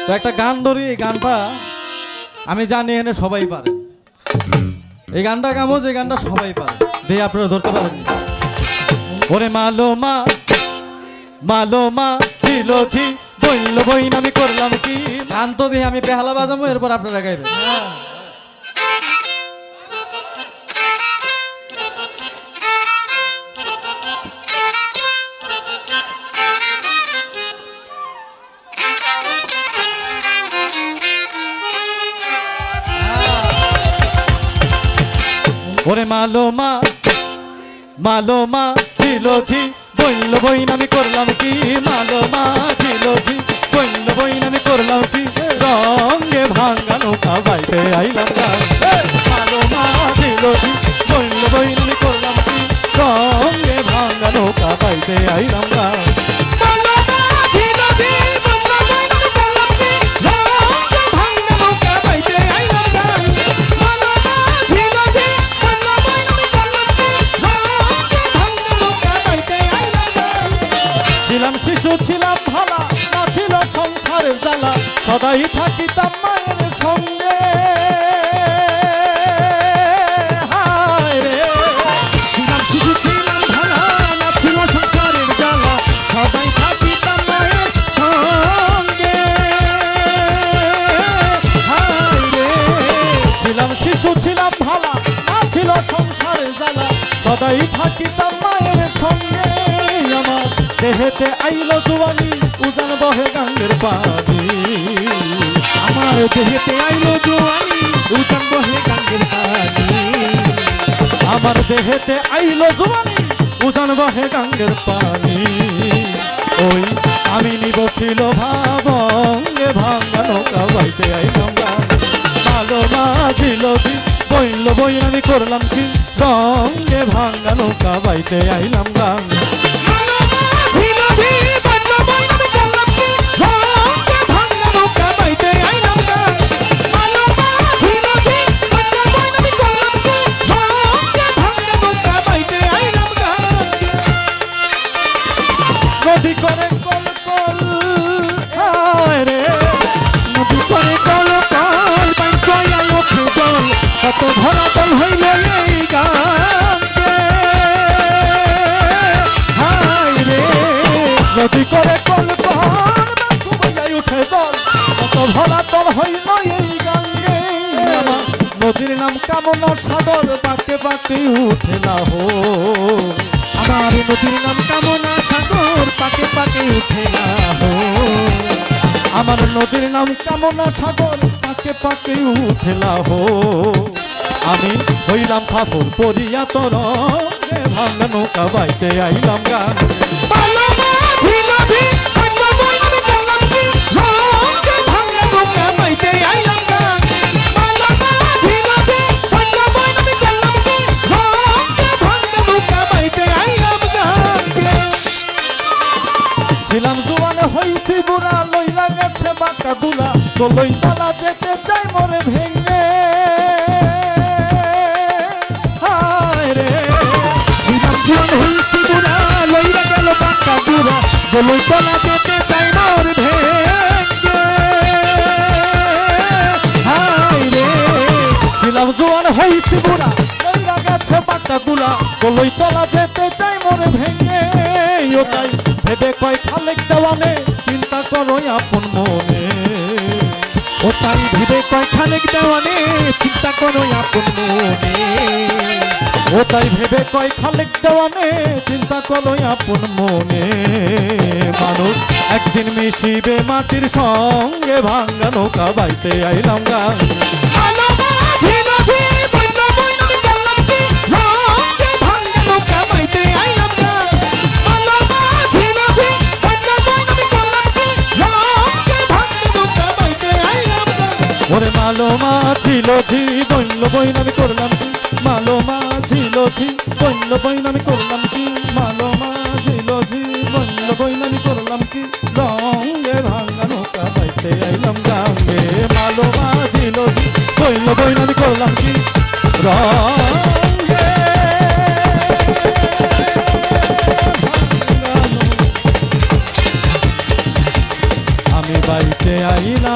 তো একটা গান ধরি, এই গানটা আমি জানি এখানে সবাই পারে। এই গানটা গামো, যে গানটা সবাই পারে, দিয়ে আপনারা ধরতে পারেন। ওরে মালো মা মালো মা ছিলো ছি বললো বইন আমি করলাম কি। গান তো দিয়ে আমি বেহালা বাজাবো, এরপর আপনারা গাইবেন। ওরে মালো মা মালো মা ছিলো ছি বললো বইন আমি করলাম কি। মালো মা ছিলো ছি বললো বইন আমি করলাম কি। রঙে ভাঙা নৌকা বাইতে আইলাম গান। মালো মা ছিলো ছি বললো বইন আমি করলাম কি। রঙে ভাঙা নৌকা বাইতে আইলাম গান। ছিলাম শিশু ছিলাম ভালা, না ছিল সংসারের জ্বালা, সদাই থাকিতাম মায়ের সঙ্গে। ছিলাম শিশু ছিলাম ভালা, না ছিল সংসারের জ্বালা, সদাই থাকিতাম মায়ের সঙ্গে। ছিলাম শিশু ছিলাম ভালা, না ছিল সংসারের জ্বালা, সদাই থাকিতাম মায়ের সঙ্গে। আমার দেহেতে আইলো জোয়ানি, উজান বহে গাঙ্গের পানি। আমার দেহেতে আইলো জোয়ানি, উজান বহে গাঙ্গের পানি। আমার দেহেতে আইলো জোয়ানি, উজান বহে গাঙ্গের পানি। ওই আমি নিব ছিল ভাবঙ্গে ভাঙ্গা নৌকা বাইতে আইলাম গান। ভালো মাঝিল বইল বই আমি করলাম কি। রঙে ভাঙ্গা নৌকা বাইতে আইলাম গান। নদী করে কল কল রে, নদী করে কল কল, পাঞ্চয়ায় ওঠে জল, কত ধরা জল হইল এই গানকে। হায় রে নদী করে কল কল, পাঞ্চয়ায় ওঠে জল, কত ভরা জল হইল এই গানকে। নদীর নাম কামনা সাগর, বাঁকে বাঁকে উঠে লাহোর। আমার নদীর নাম কামনা সাগর, পাকে পাকে উঠে লাহোর। আমার নদীর নাম কামনা সাগর, পাকে পাকে উঠে লাহোর। আমি হইলাম ফাফর পরিয়া তরঙ্গে ভাঙা নৌকা বাইতে আইলাম গান। ছিলাম জোয়ানে হইছি বুড়া, লইলা গেছে বাঁকা দুলা, দোলই তলা যেতে চাই মরে ভেঙে। হায় রে ছিলাম জোয়ানে হইছি বুড়া, লইলা গেল বাঁকা দুলা, দোলই তলা যেতে চাই মরে ভেঙে। হায় রে ছিলাম জোয়ান হইছি বুড়া, লইলা গেছে বাঁকা দুলা, দোলই তলা যেতে চাই মরে ভেঙে। ওটাই ভেবে কয় খালেক দেওয়ানে, চিন্তা করো আপন মনে। ওটাই ভেবে কয় খালেক দেওয়ানে, চিন্তা করো আপন মনে। ওটাই ভেবে কয় খালেক দেওয়ানে, চিন্তা করো আপন মনে। মানুষ একদিন মিশিবে মাটির সঙ্গে, ভাঙ্গা নৌকা বাইতে আইলাম গান। ওরে মালো মা ছিল ঝি বইল বইন আমি করলাম কি। মালো মা ছিল ঝি বইল বইন আমি করলাম কি। মালো মা ছিল ঝি বইল বইন আমি করলাম কি। রঙে ভাঙা নৌকা বাইতে আইলাম গাঙ্গে। মালো মা ছিল ঝি বইল বইন আমি করলাম কি। রঙে আমি বাইতে আইলা